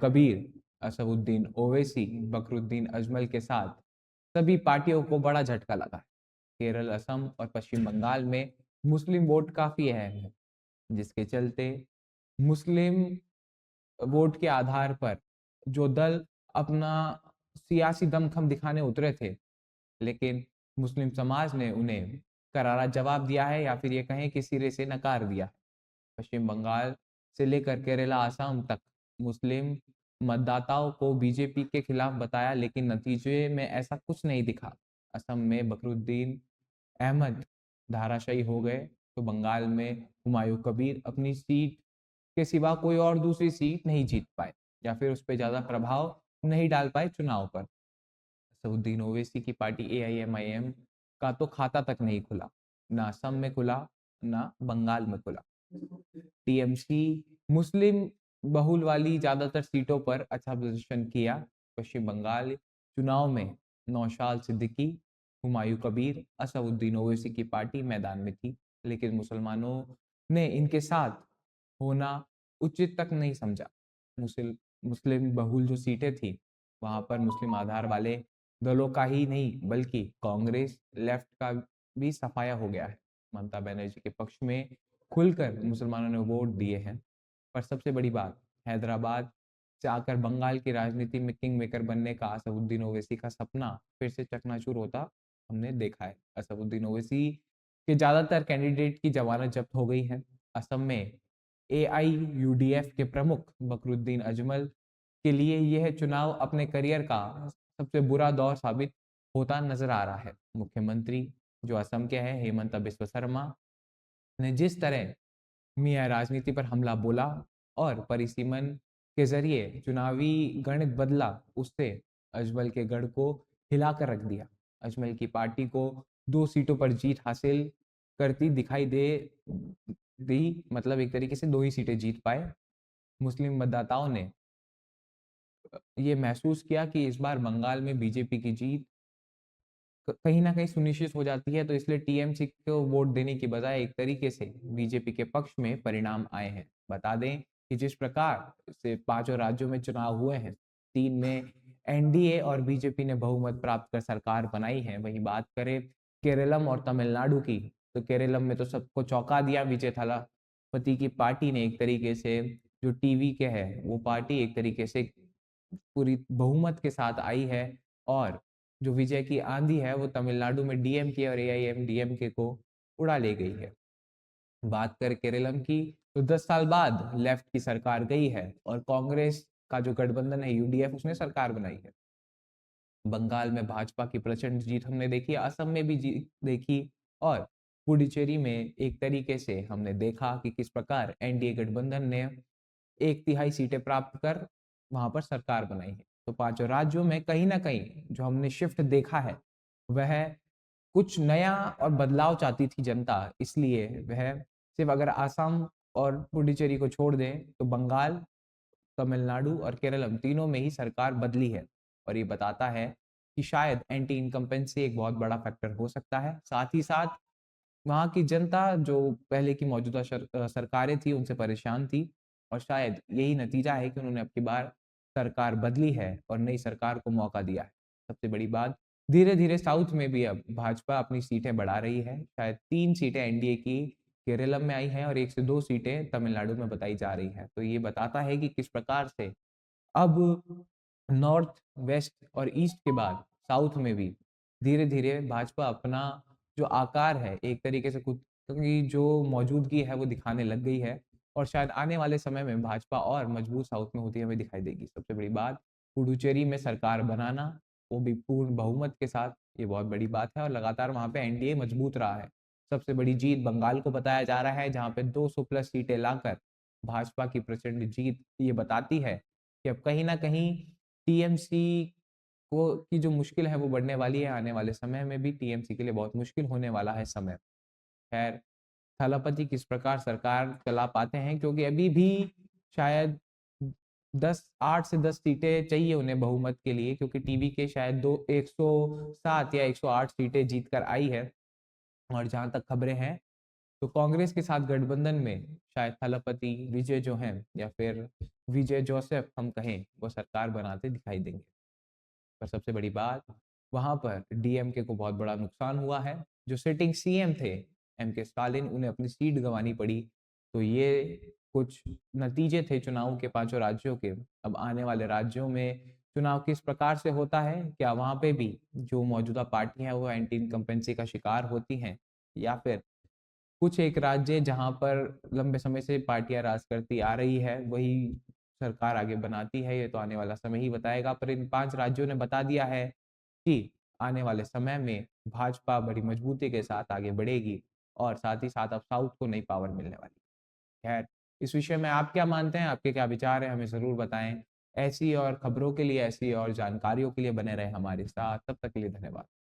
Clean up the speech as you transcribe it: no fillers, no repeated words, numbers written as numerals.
कबीर, असदुद्दीन ओवैसी, बकरुद्दीन अजमल के साथ सभी पार्टियों को बड़ा झटका लगा है। केरल, असम और पश्चिम बंगाल में मुस्लिम वोट काफी अहम है, जिसके चलते मुस्लिम वोट के आधार पर जो दल अपना सियासी दमखम दिखाने उतरे थे, लेकिन मुस्लिम समाज ने उन्हें करारा जवाब दिया है, या फिर ये कहें कि सिरे से नकार दिया है। पश्चिम बंगाल से लेकर केरला, असम तक मुस्लिम मतदाताओं को बीजेपी के खिलाफ बताया, लेकिन नतीजे में ऐसा कुछ नहीं दिखा। असम में बकरुद्दीन अहमद धाराशायी हो गए, तो बंगाल में हुमायूं कबीर अपनी सीट के सिवा कोई और दूसरी सीट नहीं जीत पाए, या फिर उस पर ज्यादा प्रभाव नहीं डाल पाए चुनाव पर। असदुद्दीन ओवैसी की पार्टी एआईएमआईएम का तो खाता तक नहीं खुला, ना असम में खुला, ना बंगाल में खुला। टीएमसी मुस्लिम बहुल वाली ज्यादातर सीटों पर अच्छा प्रदर्शन किया। पश्चिम बंगाल चुनाव में नौशाद सिद्दीकी, हुमायूं कबीर, असदुद्दीन ओवैसी की पार्टी मैदान में थी, लेकिन मुसलमानों ने इनके साथ होना उचित तक नहीं समझा। मुस्लिम मुस्लिम बहुल जो सीटें थी, वहां पर मुस्लिम आधार वाले दलों का ही नहीं, बल्कि कांग्रेस, लेफ्ट का भी सफाया हो गया है। ममता बनर्जी के पक्ष में खुलकर मुसलमानों ने वोट दिए हैं। पर सबसे बड़ी बात, हैदराबाद से आकर बंगाल की राजनीति में किंग मेकर बनने का असदुद्दीन ओवैसी का सपना फिर से चकनाचूर होता हमने देखा है। असदुद्दीन ओवैसी के ज्यादातर कैंडिडेट की जमानत जब्त हो गई है। असम में एआईयूडीएफ के प्रमुख बकरुद्दीन अजमल के लिए यह चुनाव अपने करियर का सबसे बुरा दौर साबित होता नजर आ रहा है। मुख्यमंत्री जो असम के हैं, हेमंत बिस्वा शर्मा, ने जिस तरह मियाँ राजनीति पर हमला बोला और परिसीमन के जरिए चुनावी गणित बदला, उससे अजमल के गढ़ को हिलाकर रख दिया। अजमल की पार्टी को 2 सीटों पर जीत हासिल करती दिखाई दे दी, मतलब एक तरीके से 2 ही सीटें जीत पाए। मुस्लिम मतदाताओं ने ये महसूस किया कि इस बार बंगाल में बीजेपी की जीत कहीं ना कहीं सुनिश्चित हो जाती है, तो इसलिए टीएमसी को वोट देने की बजाय एक तरीके से बीजेपी के पक्ष में परिणाम आए हैं। बता दें कि जिस प्रकार से 5 राज्यों में चुनाव हुए हैं, 3 में एनडीए और बीजेपी ने बहुमत प्राप्त कर सरकार बनाई है। वहीं बात करें केरलम और तमिलनाडु की, तो केरलम में तो सबको चौंका दिया विजय थालापति की पार्टी ने। एक तरीके से जो टीवी के है, वो पार्टी एक तरीके से पूरी बहुमत के साथ आई है, और जो विजय की आंधी है वो तमिलनाडु में डीएमके और एआईएमडीएमके को उड़ा ले गई है। बात कर केरलम की, तो 10 साल बाद लेफ्ट की सरकार गई है और कांग्रेस का जो गठबंधन है यूडीएफ, उसने सरकार बनाई है। बंगाल में भाजपा की प्रचंड जीत हमने देखी, असम में भी जीत देखी, और पुडुचेरी में एक तरीके से हमने देखा कि किस प्रकार एनडीए गठबंधन ने 1/3 सीटें प्राप्त कर वहां पर सरकार बनाई है। तो 5 राज्यों में कहीं ना कहीं जो हमने शिफ्ट देखा है, वह कुछ नया और बदलाव चाहती थी जनता, इसलिए वह सिर्फ अगर असम और पुडुचेरी को छोड़ दें, तो बंगाल, तमिलनाडु और केरलम तीनों में ही सरकार बदली है। और ये बताता है कि शायद एंटी इनकम्पेंसी एक बहुत बड़ा फैक्टर हो सकता है। साथ ही साथ वहाँ की जनता जो पहले की मौजूदा सरकारें थी, उनसे परेशान थी, और शायद यही नतीजा है कि उन्होंने अब की बार सरकार बदली है और नई सरकार को मौका दिया है। सबसे बड़ी बात, धीरे धीरे साउथ में भी अब भाजपा अपनी सीटें बढ़ा रही है। शायद 3 सीटें एनडीए की केरलम में आई हैं और 1 से 2 सीटें तमिलनाडु में बताई जा रही हैं। तो ये बताता है कि किस प्रकार से अब नॉर्थ, वेस्ट और ईस्ट के बाद साउथ में भी धीरे धीरे भाजपा अपना जो आकार है एक तरीके से खुद की जो मौजूदगी है वो दिखाने लग गई है, और शायद आने वाले समय में भाजपा और मजबूत साउथ में होती हमें दिखाई देगी। सबसे बड़ी बात, पुडुचेरी में सरकार बनाना, वो भी पूर्ण बहुमत के साथ, ये बहुत बड़ी बात है, और लगातार वहां पे एनडीए मजबूत रहा है। सबसे बड़ी जीत बंगाल को बताया जा रहा है, जहां पे 200 प्लस सीटें लाकर भाजपा की प्रचंड जीत ये बताती है कि अब कहीं ना कहीं टीएमसी को की जो मुश्किल है वो बढ़ने वाली है। आने वाले समय में भी टीएमसी के लिए बहुत मुश्किल होने वाला है समय। खैर, थलापति किस प्रकार सरकार चला पाते हैं, क्योंकि अभी भी शायद 8 से 10 सीटें चाहिए उन्हें बहुमत के लिए, क्योंकि टीवी के शायद 107 या 108 सीटें जीत कर आई है। और जहां तक खबरें हैं, तो कांग्रेस के साथ गठबंधन में शायद थलपति विजय जो हैं या फिर विजय जोसेफ हम कहें, वो सरकार बनाते दिखाई देंगे। पर सबसे बड़ी बात, वहाँ पर डीएमके को बहुत बड़ा नुकसान हुआ है। जो सिटिंग सीएम थे, एम के स्टालिन, उन्हें अपनी सीट गँवानी पड़ी। तो ये कुछ नतीजे थे चुनाव के पाँचों राज्यों के। अब आने वाले राज्यों में चुनाव किस प्रकार से होता है? क्या वहाँ पे भी जो मौजूदा पार्टियाँ हैं, वो एंटी इनकम्बेंसी का शिकार होती हैं? या फिर कुछ एक राज्य जहाँ पर लंबे समय से पार्टियाँ राज करती आ रही है, वही सरकार आगे बनाती है, ये तो आने वाला समय ही बताएगा। पर इन 5 राज्यों ने बता दिया है कि आने वाले समय में भाजपा बड़ी मजबूती के साथ आगे बढ़ेगी और साथ ही साथ अब साउथ को नई पावर मिलने वाली है। खैर, इस विषय में आप क्या मानते हैं? आपके क्या विचार हैं? हमें ज़रूर बताएँ। ऐसी और खबरों के लिए, ऐसी और जानकारियों के लिए बने रहें हमारे साथ। तब तक के लिए धन्यवाद।